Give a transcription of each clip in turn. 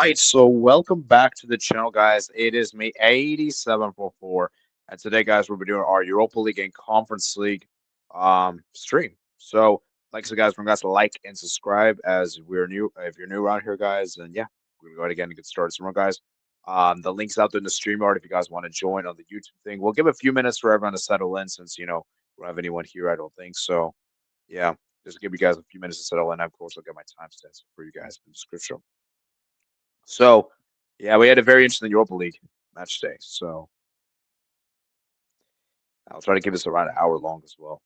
right, so welcome back to the channel, guys. It is me, 8744, and today, guys, we'll be doing our Europa League and Conference League stream. So, like I said, guys, remember guys to like and subscribe as we're new. If you're new around here, guys, and yeah, we're gonna go ahead again and get started. So, remember, guys, the link's out there in the stream art if you guys want to join on the YouTube thing. We'll give a few minutes for everyone to settle in since we don't have anyone here, I don't think so. Yeah, just give you guys a few minutes to settle in. Of course, I'll get my timestamps for you guys in the description. So, yeah, we had a very interesting Europa League match day. So I'll try to keep this around an hour long as well.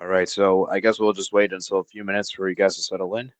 All right, so I guess we'll just wait until a few minutes for you guys to settle in.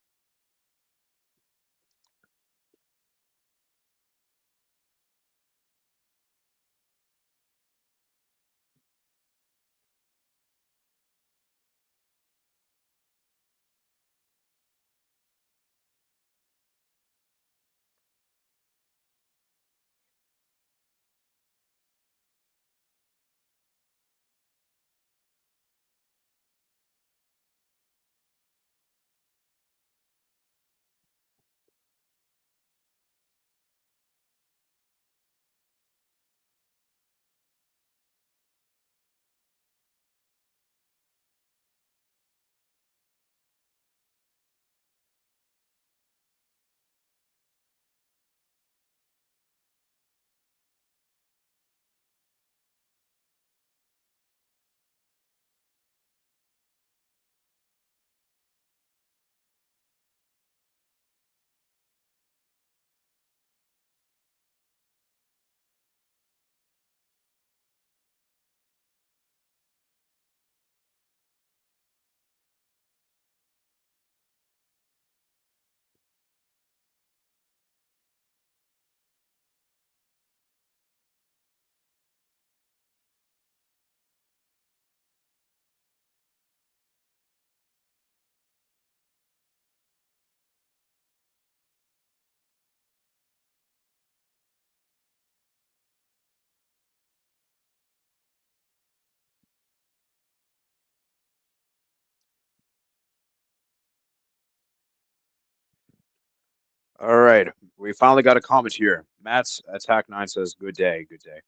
All right, we finally got a comment here. Matt's Attack 9 says, good day, good day.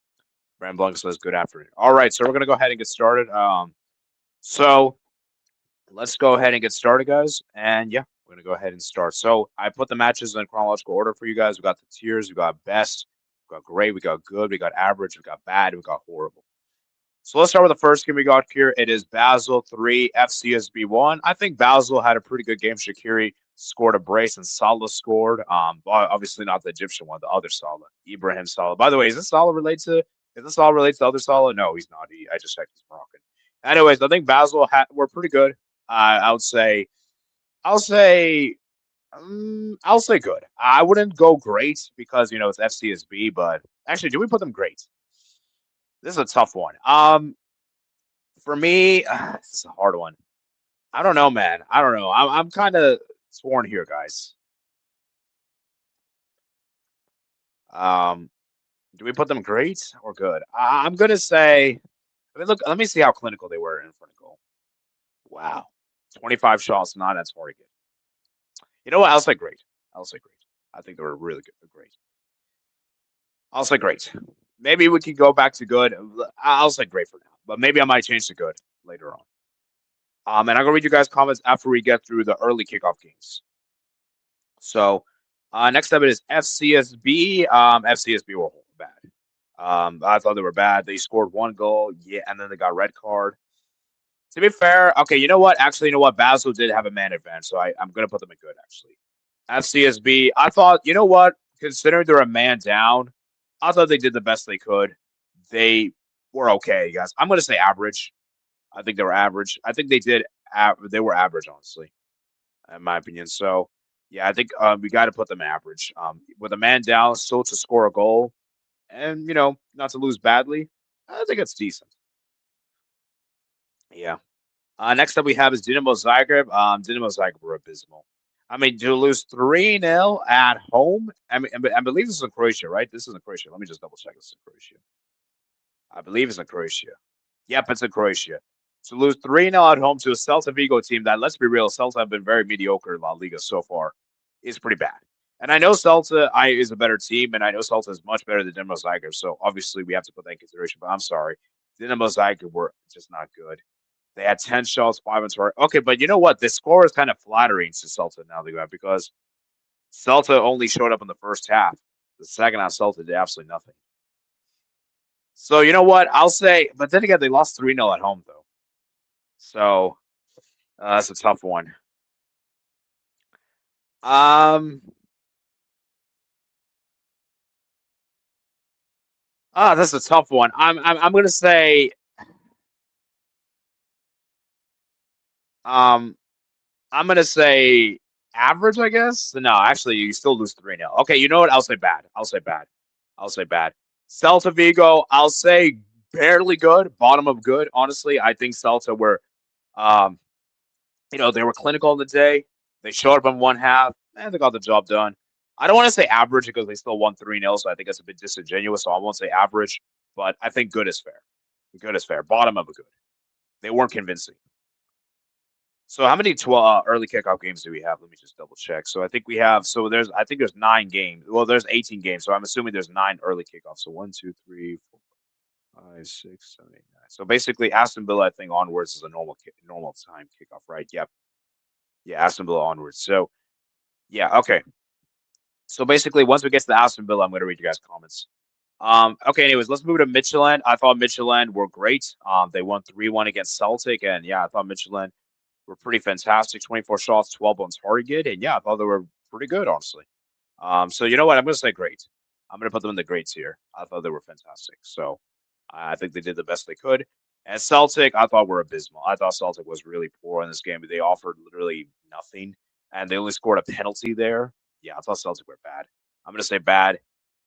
Brand Blanc says, good afternoon. All right, so we're going to go ahead and get started. So let's go ahead and get started, guys. And yeah, we're going to go ahead and start. So I put the matches in chronological order for you guys. We got the tiers, we got best, we got great, we got good, we got average, we got bad, we got horrible. So let's start with the first game we got here. It is Basel 3, FCSB 1. I think Basel had a pretty good game. Shaqiri scored a brace and Salah scored. Obviously not the Egyptian one, the other Salah, Ibrahim Salah. By the way, is this Salah related to the other Salah? No, he's not. I just checked, he's Moroccan. Anyways, I think Basel were pretty good. I would say, I'll say, I'll say good. I wouldn't go great because it's FCSB, but actually, do we put them great? This is a tough one. For me, this is a hard one. I don't know, man. I don't know. I'm kind of torn here, guys. Um, do we put them great or good? I'm gonna say. I mean, look. Let me see how clinical they were in front of goal. Wow, 25 shots, not at target. You know what? I'll say great. I'll say great. I think they were really good. Great. I'll say great. Maybe we could go back to good. I'll say great for now, but maybe I might change to good later on. And I'm gonna read you guys' comments after we get through the early kickoff games. So, next up it is FCSB. FCSB were bad. I thought they were bad. They scored one goal, yeah, and then they got red card. To be fair, okay, you know what? Actually, you know what? Basel did have a man advantage, so I'm gonna put them in good. Actually, FCSB. I thought, you know what? Considering they're a man down, I thought they did the best they could. They were okay, guys. I'm gonna say average. I think they were average. I think they did. They were average, honestly, in my opinion. So, yeah, I think we got to put them average. With a man down, still to score a goal, and not to lose badly. I think it's decent. Yeah. Next up we have is Dinamo Zagreb. Dinamo Zagreb were abysmal. I mean, to lose 3-0 at home. I believe this is in Croatia, right? This is in Croatia. Let me just double check. This is in Croatia. I believe it's in Croatia. Yep, it's in Croatia. To lose 3-0 at home to a Celta Vigo team that, let's be real, Celta have been very mediocre in La Liga so far, is pretty bad. And I know Celta is a better team, and I know Celta is much better than Dinamo Zagreb. So obviously we have to put that in consideration. But I'm sorry, Dinamo Zagreb were just not good. They had 10 shots, 5 on target. Okay, but you know what? The score is kind of flattering to Celta now, because Celta only showed up in the first half. The second half, Celta did absolutely nothing. So you know what? I'll say, but then again, they lost 3-0 at home, though. So that's a tough one. Um, that's a tough one. I'm gonna say um I'm gonna say average, I guess. No, actually, you still lose 3-0. Okay, you know what? I'll say bad. I'll say bad. I'll say bad. Celta Vigo, I'll say barely good, bottom of good. Honestly, I think Celta were, um, they were clinical in the day. They showed up in one half, and they got the job done. I don't want to say average because they still won 3-0, so I think that's a bit disingenuous. So I won't say average, but I think good is fair. Good is fair. Bottom of a good. They weren't convincing. So how many early kickoff games do we have? Let me just double check. So I think we have. So I think there's 9 games. Well, there's 18 games. So I'm assuming there's 9 early kickoffs. So 1, 2, 3, 4, 5, 6, 7, 8, 9. So basically, Aston Villa, I think onwards is a normal time kickoff, right? Yep. Yeah, Aston Villa onwards. So yeah, okay. So basically, once we get to the Aston Villa, I'm going to read you guys' comments. Okay. Anyways, let's move to Midtjylland. I thought Midtjylland were great. They won 3-1 against Celtic, and yeah, I thought Midtjylland were pretty fantastic. 24 shots, 12 on target, and yeah, I thought they were pretty good, honestly. So you know what? I'm going to say great. I'm going to put them in the greats here. I thought they were fantastic. So I think they did the best they could. And Celtic, I thought were abysmal. I thought Celtic was really poor in this game. They offered literally nothing, and they only scored a penalty there. Yeah, I thought Celtic were bad. I'm going to say bad.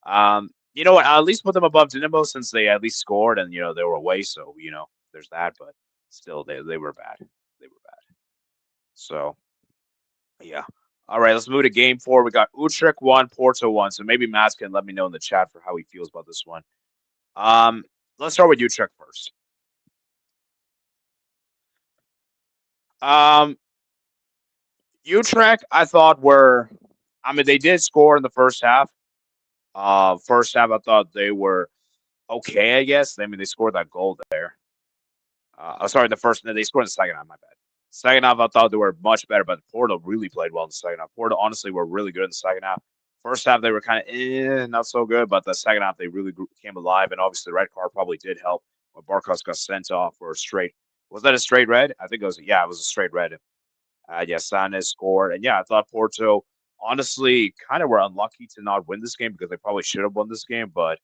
You know what? I'll at least put them above Dinamo since they at least scored and they were away. So there's that. But still, they were bad. They were bad. So yeah. All right, let's move to game 4. We got Utrecht 1, Porto 1. So maybe Matt can let me know in the chat for how he feels about this one. Um, let's start with Utrecht first. Um, Utrecht, I thought they did score in the first half. First half, I thought they were okay. I guess. I mean, they scored that goal there. Sorry, they scored in the second half. My bad. Second half, I thought they were much better, but Porto really played well in the second half. Porto honestly were really good in the second half. First half, they were kind of not so good, but the second half, they really came alive. And obviously, the red card probably did help when Barkos got sent off for a straight. Was that a straight red? I think it was. Yeah, it was a straight red. Yeah, Sanchez scored. And yeah, I thought Porto honestly kind of were unlucky to not win this game because they probably should have won this game, but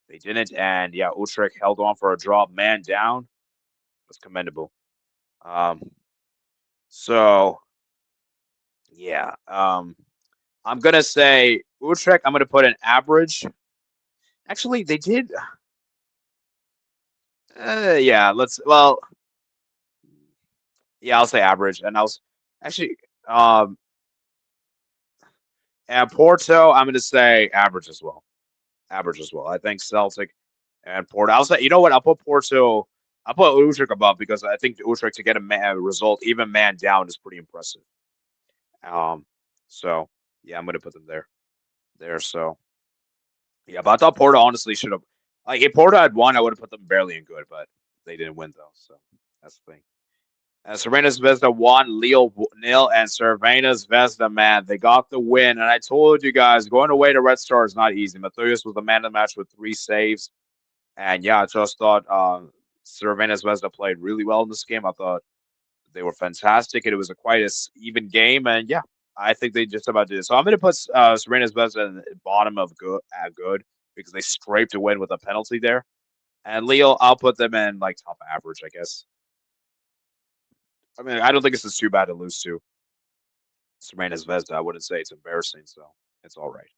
they didn't. And yeah, Utrecht held on for a draw, man down. It was commendable. Um, so yeah, I'm gonna say Utrecht. I'm gonna put an average. Actually, they did. Yeah, yeah, I'll say average, and actually, um, and Porto. I'm gonna say average as well. Average as well. I think Celtic and Porto. I'll say, you know what? I'll put Porto. I'll put Utrecht above because I think Utrecht to get a result, even man down, is pretty impressive. Um, so yeah, I'm gonna put them there. So yeah, but I thought Porto honestly should have. Like if Porto had won, I would have put them barely in good, but they didn't win though. So that's the thing. And Cervena Zvezda won, Lille nil, and Cervena Zvezda, man, they got the win. And I told you guys, going away to Red Star is not easy. Mathias was the man of the match with 3 saves. And yeah, I just thought Cervena Zvezda played really well in this game. I thought they were fantastic, and it was a quite even game. And yeah, I think they just about did it. So I'm going to put Cervena Zvezda in the bottom of good because they scraped a win with a penalty there. And Lille, I'll put them in like top average, I guess. I mean, I don't think this is too bad to lose to Cervena Zvezda. I wouldn't say it's embarrassing, so it's all right.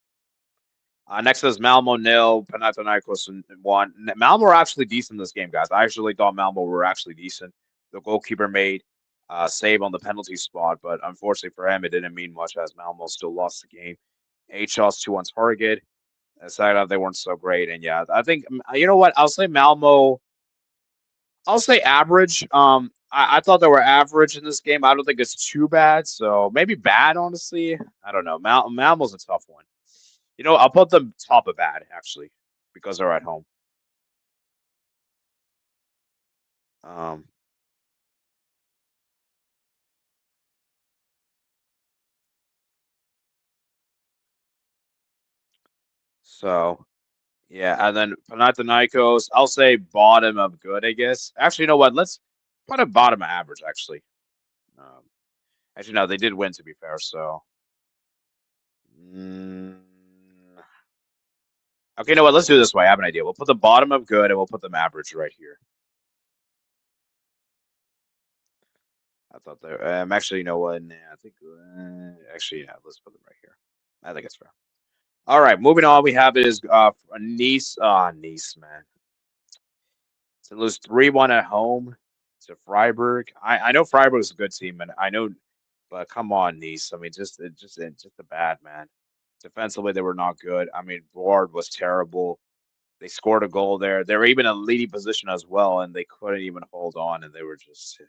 Next is Malmo nil, Panathinaikos one. Malmo were actually decent in this game, guys. I actually thought Malmo were actually decent. The goalkeeper made a save on the penalty spot, but unfortunately for him, it didn't mean much as Malmo still lost the game. 8 shots, 2 on target. Aside of they weren't so great, and yeah, I think you know what? I'll say Malmo. I'll say average. I thought they were average in this game. I don't think it's too bad. So maybe bad, honestly. I don't know. Malmo's a tough one. You know, I'll put them top of bad actually because they're at home. Um, so yeah, and then Panathinaikos, I'll say bottom of good, I guess. Actually, you know what? Let's put a bottom of average. Um, actually, no, they did win to be fair. So, mm, okay, you know what? Let's do it this way. I have an idea. We'll put the bottom of good, and we'll put them average right here. I thought they. Actually, you know what? Nah, I think. Actually, yeah. Let's put them right here. I think it's fair. All right, moving on. We have is Nice. Nice, man. To lose 3-1 at home to Freiburg. I know Freiburg is a good team, and I know, but come on, Nice. I mean, just a bad man. Defensively, they were not good. I mean, Board was terrible. They scored a goal there. They were even in a leading position as well, and they couldn't even hold on, and they were just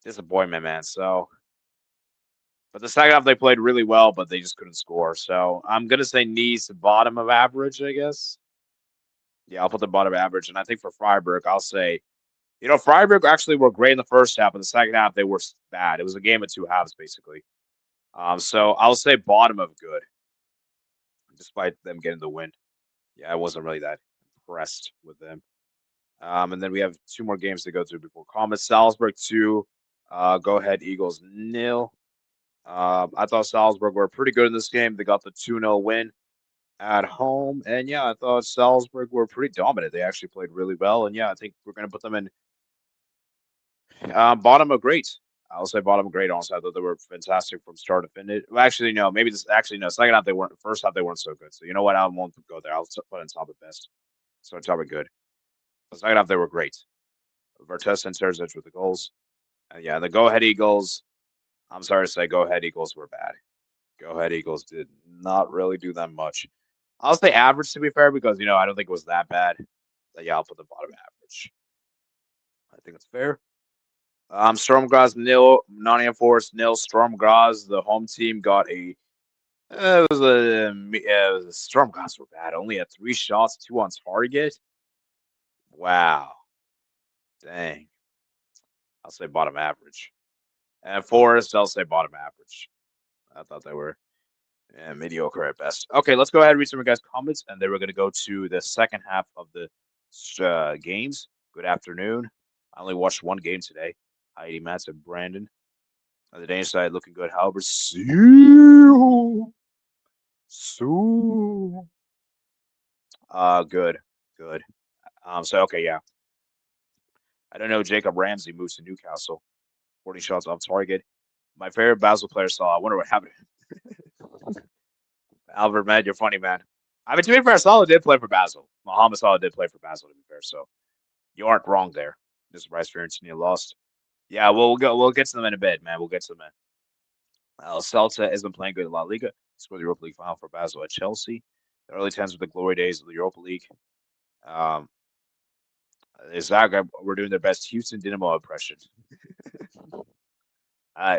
disappointment, man. So, but the second half they played really well, but they just couldn't score. So I'm gonna say Nice bottom of average, I guess. Yeah, I'll put the bottom average, and I think for Freiburg, I'll say, you know, Freiburg actually were great in the first half, but the second half they were bad. It was a game of two halves basically. So I'll say bottom of good, despite them getting the win. Yeah, I wasn't really that impressed with them. And then we have 2 more games to go through before Comet Salzburg 2. Go ahead, Eagles nil. I thought Salzburg were pretty good in this game. They got the 2-0 win at home. And yeah, I thought Salzburg were pretty dominant. They actually played really well. And yeah, I think we're going to put them in bottom of great. I'll say bottom of great. Also, I thought they were fantastic from start to finish. Well, actually, no, maybe this actually no. Second half they weren't. First half they weren't so good. So you know what? I won't go there. I'll put in top of best. So top of good. The second half they were great. Vertes and Terzic with the goals. And yeah, the go ahead Eagles. I'm sorry to say, go ahead Eagles were bad. Go ahead Eagles did not really do that much. I'll say average to be fair because you know I don't think it was that bad. But yeah, I'll put the bottom average. I think it's fair. Storm Graz nil, Nottingham Forest nil. Storm Graz, the home team, got a. Storm Graz were bad. Only had 3 shots, 2 on target. Wow, dang. I'll say bottom average. And Forest, I'll say bottom average. I thought they were mediocre at best. Okay, let's go ahead and read some of your guys' comments, and then we're going to go to the second half of the games. Good afternoon. I only watched one game today. Heidi, Mats, and Brandon. On the Danish side, looking good. However, Sue. Good, good. So okay, yeah. I don't know. Jacob Ramsey moves to Newcastle. 40 shots off target. My favorite Basel player saw. I wonder what happened. Albert, man, you're funny, man. I mean, to be fair, Salah did play for Basel. Mohamed Salah did play for Basel, to be fair. So you aren't wrong there. Just surprised Fiorentina lost. Yeah, we'll go. We'll get to them in a bit, man. We'll get to them in. Celta has been playing good in La Liga. Scored the Europa League final for Basel at Chelsea. The early times with the glory days of the Europa League. Um, Zagreb were doing their best Houston Dynamo impression.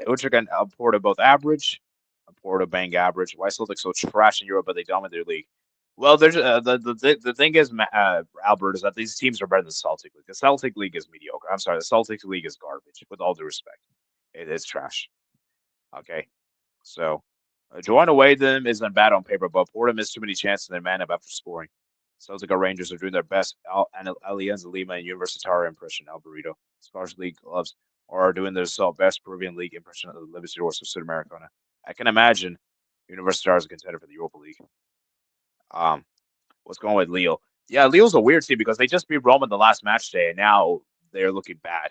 Utrecht and Porto both average. Porto bang average. Why Celtic so trash in Europe, but they dominate their league? Well, there's the thing is, Albert, is that these teams are better than the Celtic League. The Celtic League is mediocre. I'm sorry, the Celtic League is garbage. With all due respect, it is trash. Okay, so drawing away them isn't bad on paper, but Porto missed too many chances and man up after scoring. Celtic or Rangers are doing their best. Alianza Lima and Universitario impression. Alberito, Scottish League clubs are doing their best Peruvian League impression of the Libertadores of Sudamericana. I can imagine Universitario is a contender for the Europa League. Um, what's going on with Lille? Yeah, Lille's a weird team because they just beat Roma in the last match day, and now they're looking bad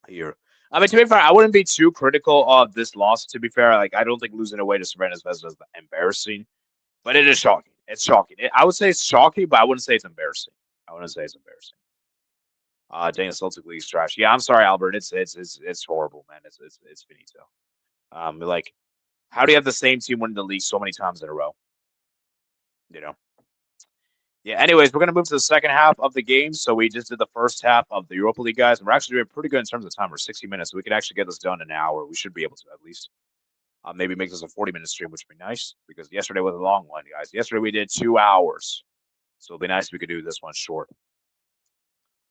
here. I mean, to be fair, I wouldn't be too critical of this loss. To be fair, like I don't think losing away to Serena's Vesda is embarrassing, but it is shocking. It's shocking. I would say it's shocking, but I wouldn't say it's embarrassing. I wouldn't say it's embarrassing. Dang, the Celtic League's trash. Yeah, I'm sorry, Albert. It's horrible, man. It's finito. Like, how do you have the same team win the league so many times in a row? You know. Yeah, anyways, we're going to move to the second half of the game. So we just did the first half of the Europa League, guys, and we're actually doing pretty good in terms of time. We're 60 minutes, so we could actually get this done in an hour. We should be able to at least. Maybe make this a 40-minute stream, which would be nice because yesterday was a long one, guys. Yesterday we did 2 hours, so it'd be nice if we could do this one short.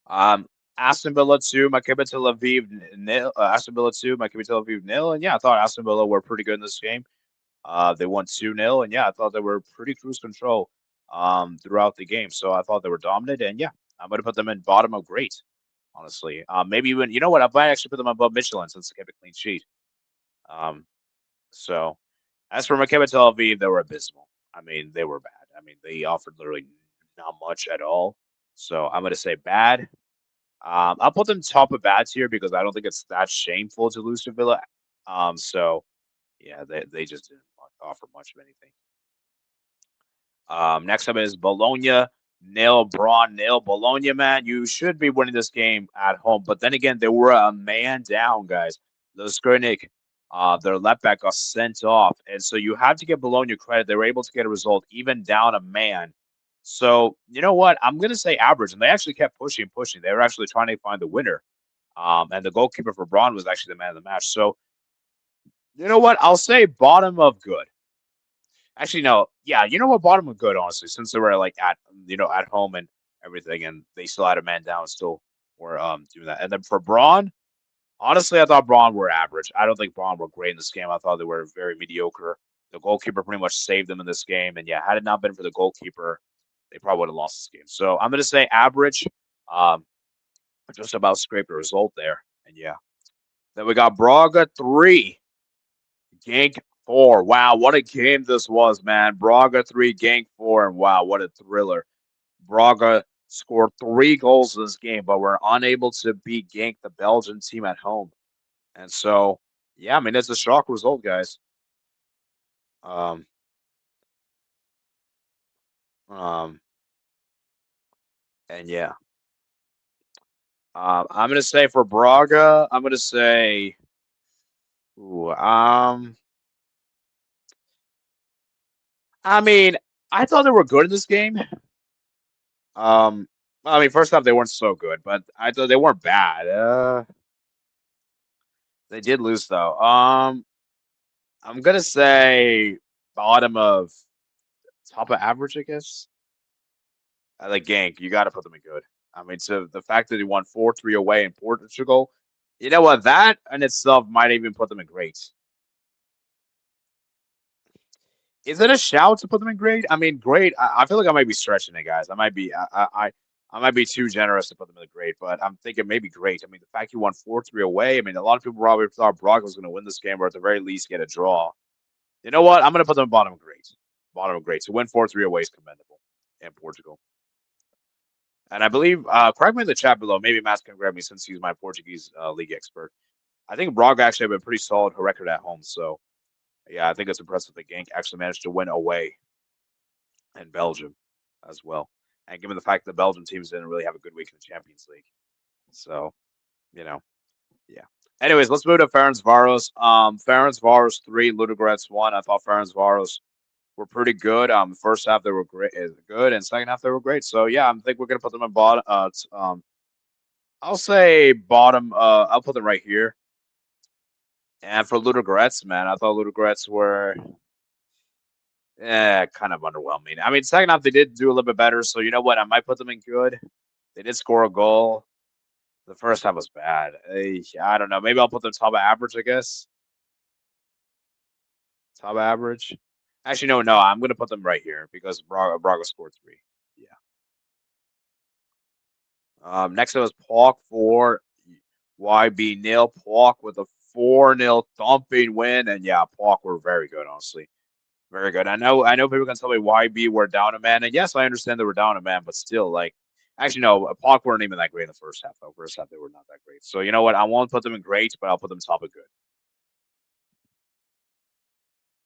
Um, Aston Villa 2, Maccabi Tel Aviv nil. Aston Villa 2, Maccabi Tel Aviv nil. And yeah, I thought Aston Villa were pretty good in this game. They won 2-0, and yeah, I thought they were pretty cruise control throughout the game. So I thought they were dominant, and yeah, I'm going to put them in bottom of great, honestly. Maybe even, you know what, I might actually put them above Michelin since they kept a clean sheet. Um, so as for Maccabi Tel Aviv, they were abysmal. I mean, they were bad. I mean, they offered literally not much at all. So I'm going to say bad. I'll put them top of bad tier because I don't think it's that shameful to lose to Villa. So yeah, they just didn't offer much of anything. Next up is Bologna. Nil Braun nil. Bologna, man, you should be winning this game at home. But then again, they were a man down, guys. The Skriniar, their left back, got sent off. And so you have to give Bologna credit. They were able to get a result, even down a man. So, you know what? I'm going to say average. And they actually kept pushing, pushing. They were actually trying to find the winner. And the goalkeeper for Braun was actually the man of the match. So, you know what? I'll say bottom of good. Actually, no. Yeah, you know what? Bottom were good, honestly, since they were like at home and everything, and they still had a man down, and still were doing that. And then for Braun, honestly, I thought Braun were average. I don't think Braun were great in this game. I thought they were very mediocre. The goalkeeper pretty much saved them in this game, and yeah, had it not been for the goalkeeper, they probably would have lost this game. So I'm gonna say average. Um, just about scraped a result there, and yeah. Then we got Braga 3. Genk 4. Wow, what a game this was, man. Braga 3, Genk 4, and wow, what a thriller. Braga scored 3 goals in this game, but were unable to beat Genk, the Belgian team, at home. And so, yeah, I mean, it's a shock result, guys. Um, um, and yeah, I'm gonna say for Braga, I'm gonna say, ooh, I mean, I thought they were good in this game. Um, I mean, first off, they weren't so good, but I thought they weren't bad. They did lose though. I'm gonna say bottom of top of average, I guess. I like Genk. You got to put them in good. I mean, so the fact that they won 4-3 away in Portugal, you know what? That in itself might even put them in great. Is it a shout to put them in great? I mean, great. I feel like I might be stretching it, guys. I might be. I might be too generous to put them in the great, but I'm thinking maybe great. I mean, the fact you won 4-3 away. I mean, a lot of people probably thought Braga was going to win this game, or at the very least get a draw. You know what? I'm going to put them bottom of great. Bottom of great. To win 4-3 away is commendable in Portugal. And I believe, correct me in the chat below. Maybe Matt can grab me since he's my Portuguese league expert. I think Braga actually have a pretty solid record at home. So, yeah, I think it's impressive that Genk actually managed to win away in Belgium as well. And given the fact that the Belgian teams didn't really have a good week in the Champions League. So, you know, yeah. Anyways, let's move to Ferencvaros. Ferencvaros 3, Ludogorets 1. I thought Ferencvaros were pretty good. First half they were great, good, and second half they were great. So yeah, I think we're gonna put them in bottom. I'll say bottom. I'll put them right here. And for Ludogorets, man, I thought Ludogorets were. Kind of underwhelming. I mean, second half they did do a little bit better, so you know what? I might put them in good. They did score a goal. The first half was bad. I don't know. Maybe I'll put them top of average. I guess top average. Actually, no. I'm gonna put them right here because Braga scored three. Yeah. Next it was Pauk for YB nil. Pauk with a 4-0 thumping win, and yeah, Pauk were very good, honestly. Very good. I know people can tell me YB were down a man, and yes, I understand they were down a man, but still, like, actually, no, Pauk weren't even that great in the first half. Though first half they were not that great. So you know what? I won't put them in great, but I'll put them top of good.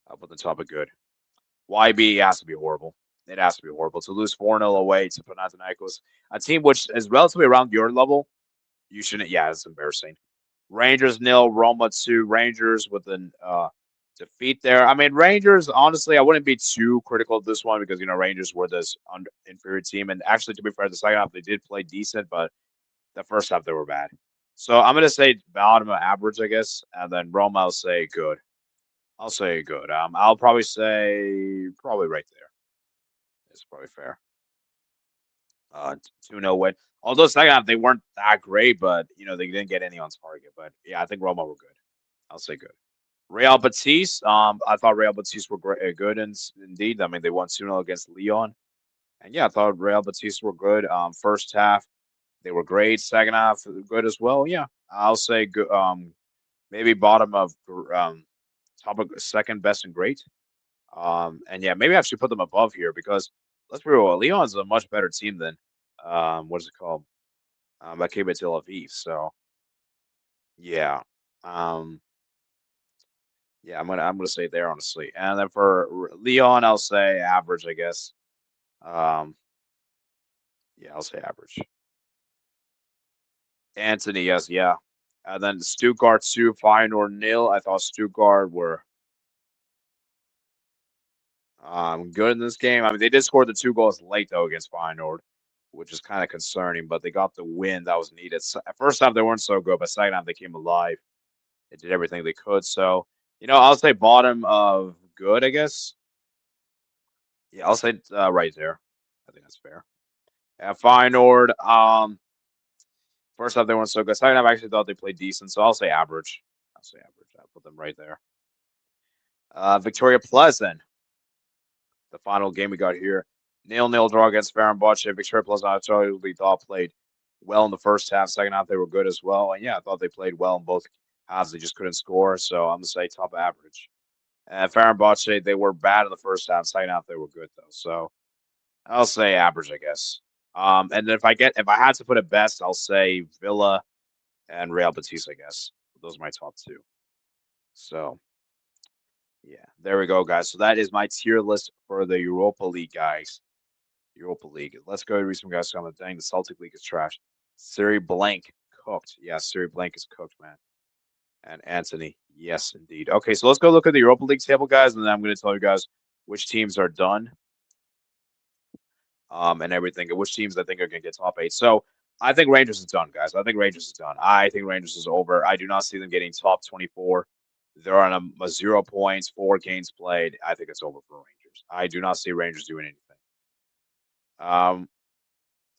I'll put them top of good. YB has to be horrible. It has to be horrible to lose 4-0 away to Panathinaikos, a team which is relatively around your level. You shouldn't. Yeah, it's embarrassing. Rangers nil, Roma 2. Rangers with an defeat there. I mean, Rangers. Honestly, I wouldn't be too critical of this one because Rangers were this inferior team, and actually, to be fair, the second half they did play decent, but the first half they were bad. So I'm gonna say bottom of average, I guess, and then Roma I'll say good. I'll say good. I'll probably say probably right there. It's probably fair. 2-0 win. Although second half they weren't that great, but they didn't get any on target. But yeah, I think Roma were good. I'll say good. Real Betis. I thought Real Betis were good, and indeed. I mean, they won 2-0 against Leon, and yeah, I thought Real Betis were good. First half they were great. Second half good as well. Yeah, I'll say good. Maybe bottom of top of second best and great. And yeah, maybe I should put them above here because let's be real, Leon's a much better team than what is it called? Maccabi Tel Aviv. So yeah, um, yeah, I'm gonna say there honestly, and then for Leon, I'll say average, I guess. Um, yeah, I'll say average. Anthony, yes, yeah, and then Stuttgart 2, Feyenoord nil. I thought Stuttgart were good in this game. I mean, they did score the 2 goals late though against Feyenoord, which is kind of concerning. But they got the win that was needed. At first half they weren't so good, but second half they came alive. They did everything they could. So I'll say bottom of good, I guess. Yeah, I'll say right there. I think that's fair. Yeah, Feyenoord. First half they weren't so good. Second half I actually thought they played decent, so I'll say average. I'll say average. I'll put them right there. Victoria Pleasant. The final game we got here. 0-0 draw against Fenerbahce. Victoria Pleasant, I totally thought played well in the first half. Second half, they were good as well. And yeah, I thought they played well in both halves. They just couldn't score. So I'm going to say top average. And Fenerbahce, they were bad in the first half. Second half, they were good, though. So I'll say average, I guess. And if I had to put it best, I'll say Villa and Real Betis, I guess. Those are my top two. So yeah, there we go, guys. So that is my tier list for the Europa League, guys. Europa League. Let's go read some guys comment. Dang, the Celtic League is trash. Siri Blank cooked. Yeah, Siri Blank is cooked, man. And Anthony, yes, indeed. Okay, so let's go look at the Europa League table, guys, and then I'm going to tell you guys which teams are done, and everything, and which teams I think are going to get top 8. So I think Rangers is done, guys. I think Rangers is done. I think Rangers is over. I do not see them getting top 24. They're on a 0 points, 4 games played. I think it's over for Rangers. I do not see Rangers doing anything. Um,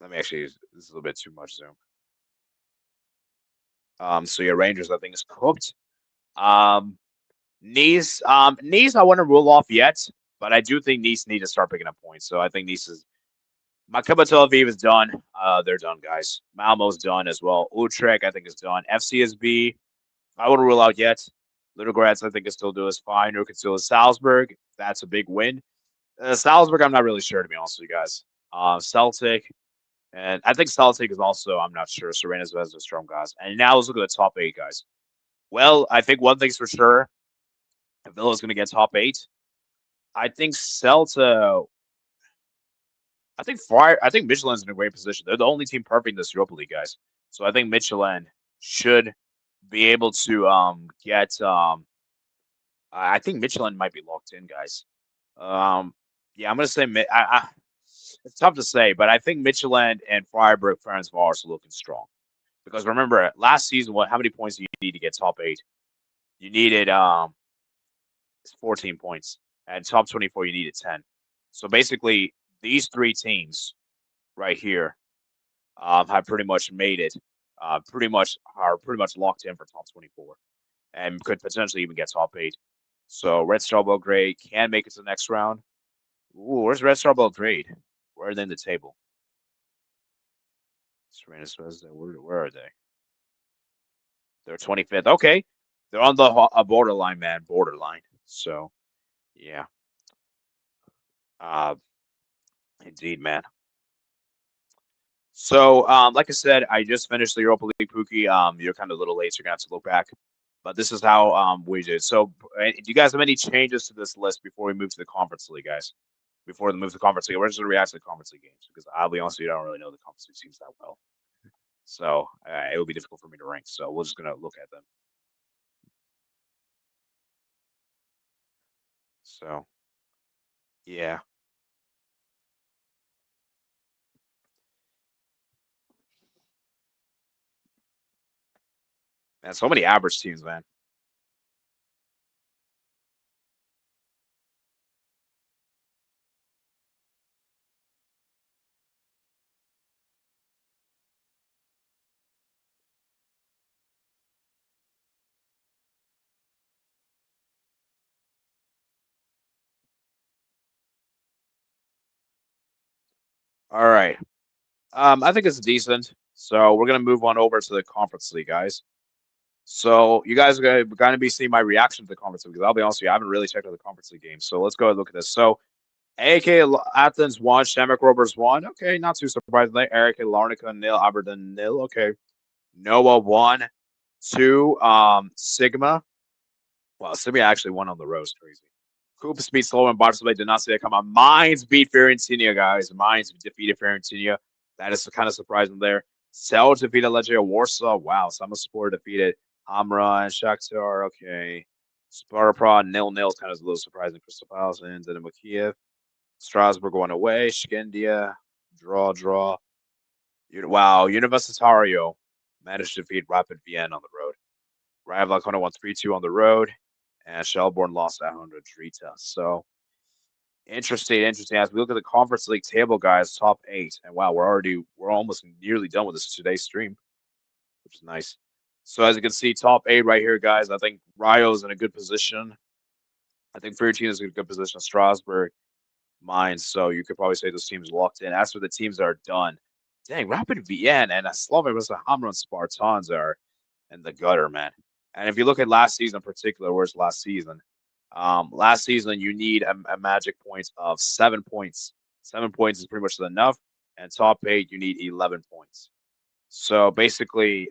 Let me actually. This is a little bit too much zoom. So your Rangers, I think, is cooked. Um, Nice, I want to rule off yet, but I do think Nice need to start picking up points. So I think Nice is. Maccabi Tel Aviv is done. They're done, guys. Malmo's done as well. Utrecht, I think, is done. FCSB, I wouldn't rule out yet. Ludogorets, I think, is still doing fine. Or could still Salzburg. That's a big win. Salzburg, I'm not really sure, to be honest with you guys. Celtic, and I think Celtic is also, I'm not sure. Serena Zvezda, strong guys. And now let's look at the top 8, guys. Well, I think one thing's for sure. Villa's going to get top 8. I think Celta. I think Michelin's in a great position. They're the only team perfect in this Europa League, guys. So I think Michelin should be able to get. I think Michelin might be locked in, guys. Um, yeah, I'm going to say. It's tough to say, but I think Michelin and Freiburg, Ferencváros are also looking strong. Because remember, last season, how many points do you need to get top 8? You needed 14 points. and top 24 you needed 10. So basically, these three teams right here have pretty much made it. Pretty much are pretty much locked in for top 24 and could potentially even get top 8. So Red Star Belgrade can make it to the next round. Ooh, where's Red Star Belgrade? Where are they in the table? Where are they? They're 25th. Okay, they're on the borderline, man, borderline. So yeah, uh, indeed, man. So like I said, I just finished the Europa League, Pookie. You're kind of a little late, so you're gonna have to look back. But this is how we did. So, do you guys have any changes to this list before we move to the Conference League, guys? Before we move to the Conference League, we're just gonna react to the Conference League games because I'll be honest with you, I don't really know the Conference League teams that well. So it would be difficult for me to rank. So we're just gonna look at them. So yeah, man, so many average teams, man. All right. I think it's decent. So we're gonna move on over to the Conference League, guys. So you guys are gonna be seeing my reaction to the Conference League because I'll be honest with you, I haven't really checked out the Conference League games. So let's go and look at this. So AK Athens won, Shemek Rovers won. Okay, not too surprisingly. Eric Larnica nil, Aberdeen nil. Okay, Noah won. Two, Sigma. Well, Sigma actually won on the road. Crazy. Coops beat Slovan Barcelona. Did not see that come on. Mines beat Fiorentina, guys. Mines defeated Fiorentina. That is kind of surprising there. Cell defeated Legia Warsaw. Wow. Samaspor defeated Hamra and Shakhtar. Okay. Sparta Prague nil-nil is kind of a little surprising. Crystal Palace and Dynamo Kiev. Strasbourg going away. Skendia. Draw. Wow. Universitario managed to defeat Rapid Vienna on the road. Rayo Vallecano won 3-2 on the road. And Shelbourne lost at 100 Drita. So interesting. As we look at the Conference League table, guys, top 8, and wow, we're almost nearly done with this today's stream, which is nice. So as you can see, top 8 right here, guys. I think Rayo's in a good position. I think Fiorentina is in a good position. Strasbourg, Mainz. So you could probably say those teams locked in. As for the teams that are done, dang, Rapid Vienna and Slovak versus Hammer and Spartans are in the gutter, man. And if you look at last season in particular, where's last season? Last season, you need a magic points of 7 points. 7 points is pretty much enough. And top 8, you need 11 points. So basically,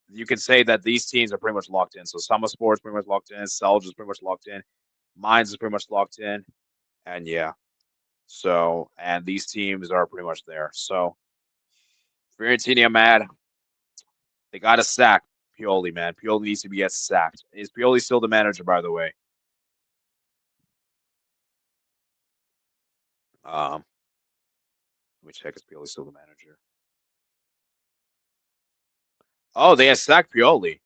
you can say that these teams are pretty much locked in. So Summer Sports pretty much locked in. Selge is pretty much locked in. Mines is pretty much locked in. And yeah, so and these teams are pretty much there. So Fiorentina, mad. They got to sack Pioli, man. Pioli needs to be get sacked. Is Pioli still the manager, by the way? Um, Let me check. Is Pioli still the manager? Oh, they had sacked Pioli.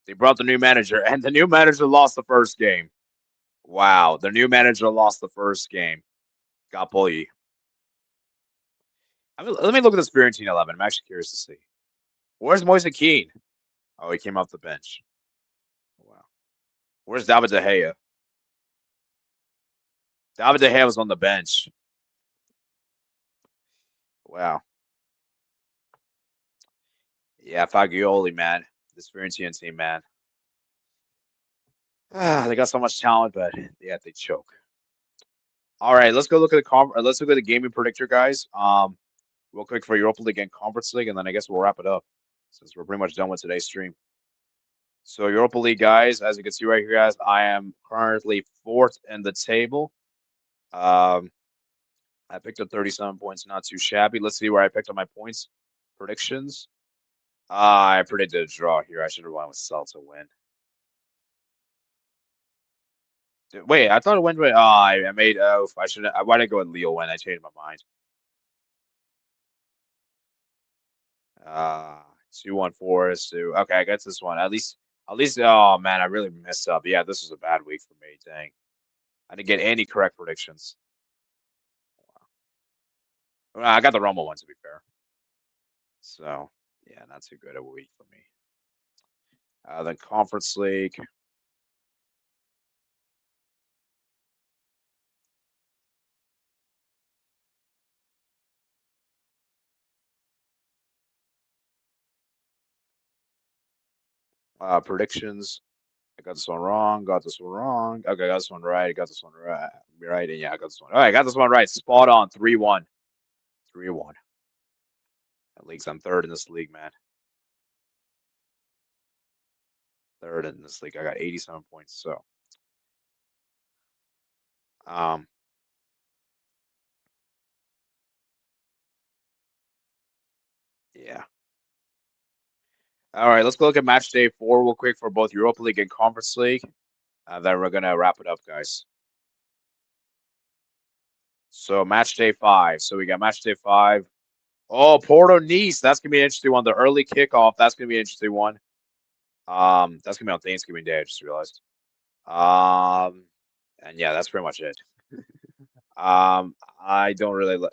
They brought the new manager, and the new manager lost the first game. Wow, the new manager lost the first game. Gapoli. Let me look at this Fiorentina 11. I'm actually curious to see. Where's Moise Keane? Oh, he came off the bench. Wow. Where's David De Gea? David De Gea was on the bench. Wow. Yeah, Fagioli, man. This Fiorentina team, man. They got so much talent, but yeah, they choke. All right, let's go look at let's look at the gaming predictor, guys. Real quick for Europa League and Conference League, and then I guess we'll wrap it up since we're pretty much done with today's stream. So Europa League, guys, as you can see right here, guys, I am currently fourth in the table. Um, I picked up 37 points, not too shabby. Let's see where I picked up my points predictions. I predicted a draw here. I should have went with Cell to win. Wait, I thought it went with. I made. I should. Why did I go with Leo when I changed my mind? Uh, 2-1-4 is to. Okay, I got this one. At least. Oh man, I really messed up. Yeah, this was a bad week for me. Dang. I didn't get any correct predictions. Well, I got the Roma one to be fair. So yeah, not too good a week for me. Then Conference League. Predictions. I got this one wrong. Got this one wrong. Okay, got this one right. Got this one right. Right, and yeah, I got this one. All right, got this one right. Spot on. 3-1. 3-1. At least I'm third in this league, man. Third in this league. I got 87 points. So, um, yeah. All right, let's go look at match day 4 real quick for both Europa League and Conference League. Then we're gonna wrap it up, guys. So match day 5. So we got match day 5. Oh, Porto Nice. That's gonna be an interesting one. The early kickoff. That's gonna be an interesting one. That's gonna be on Thanksgiving Day. I just realized. Um, and yeah, that's pretty much it. I don't really.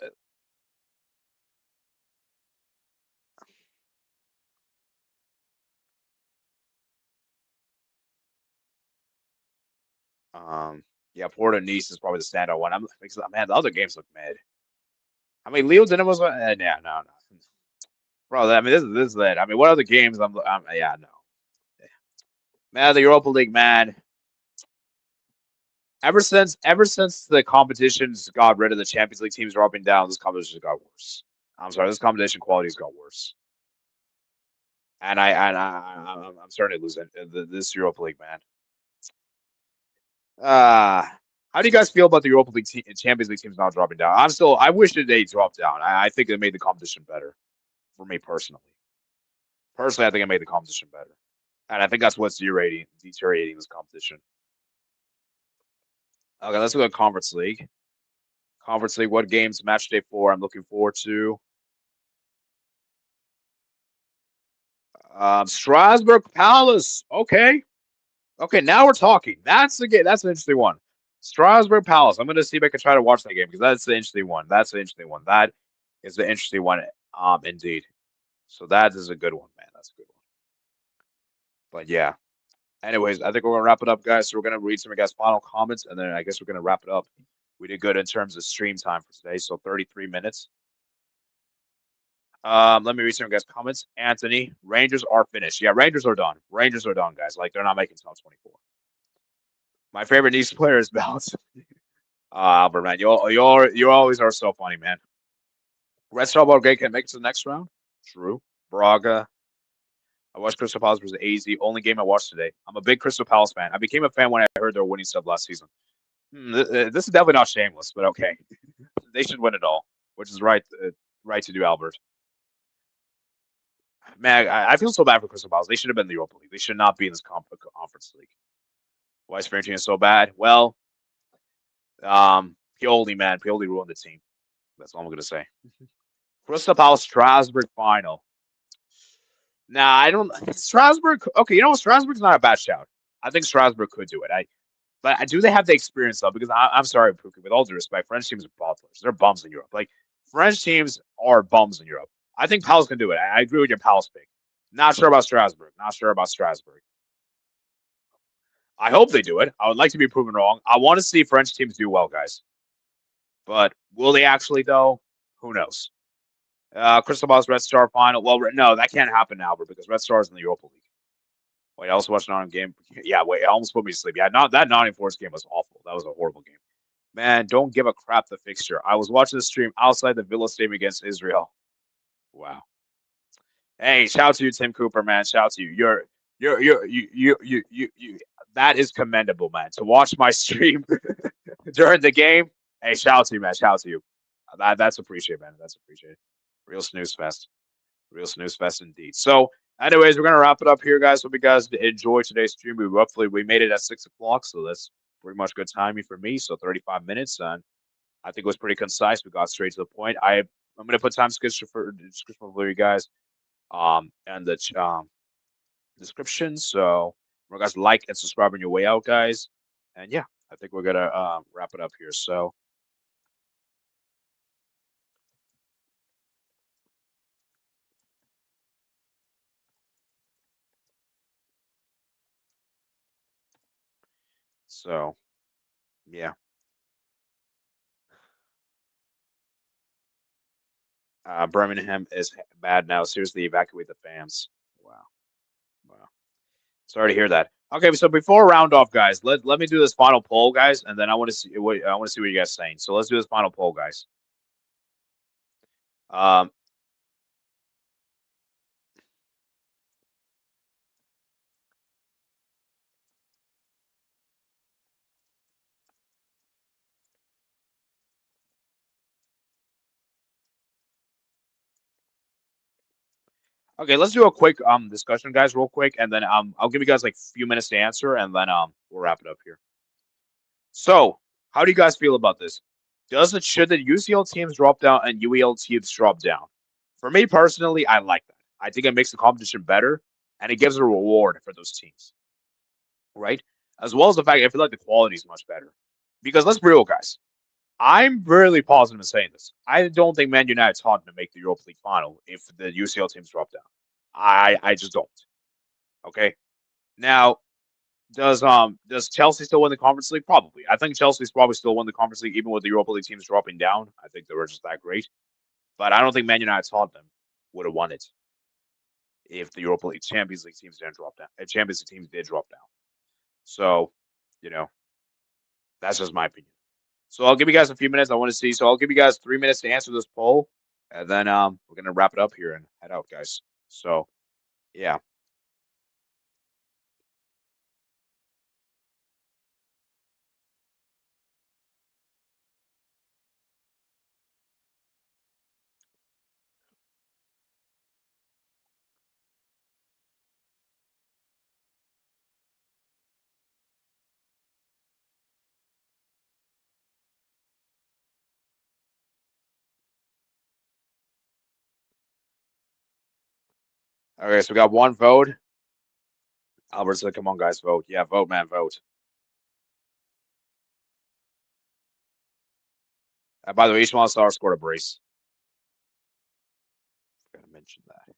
Yeah, Porto Nice is probably the standout one. I'm because man, the other games look mad. I mean, Leo Dinamo's. Yeah, no, no, bro. I mean, this is it. I mean, what other games? Yeah, no. Man, the Europa League, man. Ever since the competitions got rid of the Champions League teams dropping down, this competition got worse. I'm sorry, this competition quality's got worse, I'm starting to lose it. This Europa League, man. Uh how do you guys feel about the Europa League Champions League teams not dropping down? I wish that they dropped down. I think it made the competition better for me personally. Personally, I think it made the competition better, and I think that's what's deteriorating this competition. Okay, let's go to Conference League. Conference League, what games? Match day 4. I'm looking forward to. Strasbourg Palace. Okay. Okay, now we're talking. That's the game. That's an interesting one. Strasbourg Palace. I'm gonna see if I can try to watch that game because that's the interesting one. That's the interesting one. That is the interesting one. Indeed. So that is a good one, man. That's a good one. But yeah. Anyways, I think we're gonna wrap it up, guys. So we're gonna read some of you guys' final comments, and then I guess we're gonna wrap it up. We did good in terms of stream time for today, so 33 minutes. Let me read some of you guys' comments. Anthony, Rangers are finished. Yeah, Rangers are done. Rangers are done, guys. Like they're not making top 24. My favorite Nice player is Bounce. Albert, man, you always are so funny, man. Red Star Belgrade can make it to the next round. True. Braga. I watched Crystal Palace versus AZ. Only game I watched today. I'm a big Crystal Palace fan. I became a fan when I heard they were winning stuff last season. This is definitely not shameless, but okay. They should win it all, which is right. Right to do, Albert. Man, I feel so bad for Crystal Palace. They should have been in the Europa League. They should not be in this conference league. Why is Fiorentina so bad? Well, Pioli, man, Pioli ruined the team. That's all I'm gonna say. Crystal Palace Strasbourg final. Nah, I don't. Strasbourg. Okay, you know what? Strasbourg's not a bad shout. I think Strasbourg could do it. But do they have the experience though? Because I'm sorry, Puka, with all due respect, French teams are bottlers. They're bums in Europe. Like French teams are bums in Europe. I think Palace can do it. I agree with your Palace pick. Not sure about Strasbourg. Not sure about Strasbourg. I hope they do it. I would like to be proven wrong. I want to see French teams do well, guys. But will they actually though? Who knows? Crystal Palace Red Star final. Well, no, that can't happen now, because Red Star is in the Europa League. Wait, I also watched Nottingham game. Yeah, wait, it almost put me to sleep. Yeah, not that Nottingham Forest game was awful. That was a horrible game. Man, don't give a crap the fixture. I was watching the stream outside the Villa Stadium against Israel. Wow. Hey, shout out to you, Tim Cooper, man. Shout out to you. You. That is commendable, man. To watch my stream during the game. Hey, shout out to you, man. Shout out to you. That's appreciated, man. That's appreciated. Real snooze fest. Real snooze fest indeed. So, anyways, we're gonna wrap it up here, guys. Hope you guys enjoyed today's stream. We made it at 6 o'clock, so that's pretty much good timing for me. So 35 minutes, and I think it was pretty concise. We got straight to the point. I'm gonna put time description for you guys, and the description. So, remember, guys, like and subscribe on your way out, guys. And yeah, I think we're gonna wrap it up here. So yeah, Birmingham is bad now. Seriously, evacuate the fans. Wow, wow. Sorry to hear that. Okay, so before round off, guys, let me do this final poll, guys, and then I want to see what you guys saying. So let's do this final poll, guys. Um, okay, let's do a quick discussion, guys, real quick, and then I'll give you guys like a few minutes to answer, and then we'll wrap it up here. So, how do you guys feel about this? Should the UCL teams drop down and UEL teams drop down? For me personally, I like that. I think it makes the competition better, and it gives a reward for those teams, right? As well as the fact I feel like the quality is much better. Because let's be real, guys. I'm really positive in saying this. I don't think Man United's hard to make the Europa League final if the UCL teams drop down. I just don't. Okay. Now, does Chelsea still win the Conference League? Probably. I think Chelsea's probably still won the Conference League even with the Europa League teams dropping down. I think they were just that great. But I don't think Man United taught them would have won it if the Europa League Champions League teams didn't drop down. If Champions League teams did drop down. So, you know, that's just my opinion. So I'll give you guys a few minutes. I want to see. So I'll give you guys 3 minutes to answer this poll, and then we're gonna wrap it up here and head out, guys. So yeah. Okay, so we got one vote. Albert said, "Come on, guys, vote. Yeah, vote, man, vote." By the way, Ishmael Sarr scored a brace. Gotta mention that.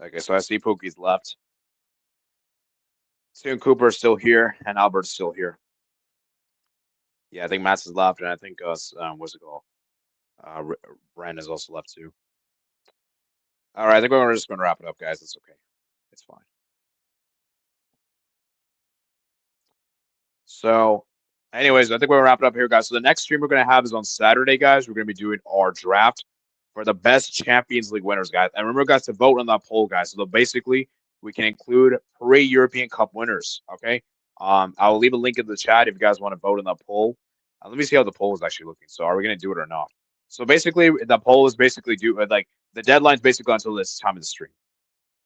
Okay, so I see Pookie's left. Soon Cooper's still here, and Albert's still here. Yeah, I think Matt's is left, and I think what's it called? Brandon's also left too. All right, I think we're just gonna wrap it up, guys. It's okay. It's fine. So, anyways, I think we're gonna wrap it up here, guys. So the next stream we're gonna have is on Saturday, guys. We're gonna be doing our draft for the best Champions League winners, guys. And remember, guys, to vote on that poll, guys. So basically, we can include pre-European Cup winners. Okay. I'll leave a link in the chat if you guys want to vote on that poll. Let me see how the poll is actually looking. So, are we gonna do it or not? So basically, the poll is basically due like the deadline's basically until this time of the stream.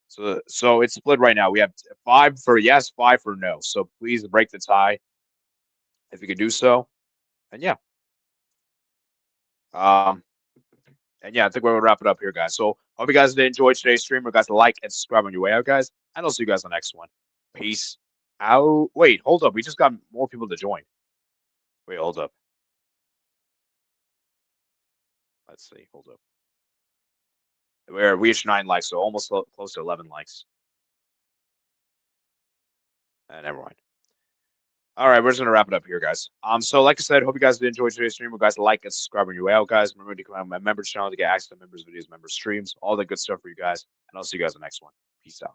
So it's split right now. We have 5 for yes, 5 for no. So please break the tie if you could do so. And yeah, um, and yeah, I think we're gonna wrap it up here, guys. So hope you guys did enjoy today's stream. Remember, guys, to like and subscribe on your way out, guys. And I'll see you guys on the next one. Peace out. Wait, hold up. We just got more people to join. Wait, hold up. Let's see. Hold up. We reached 9 likes, so almost close to 11 likes. Never mind. All right, we're just gonna wrap it up here, guys. So like I said, hope you guys did enjoy today's stream. You guys like and subscribe on your way out, guys. Remember to come on my members channel to get access to members videos, members streams, all that good stuff for you guys. And I'll see you guys in the next one. Peace out.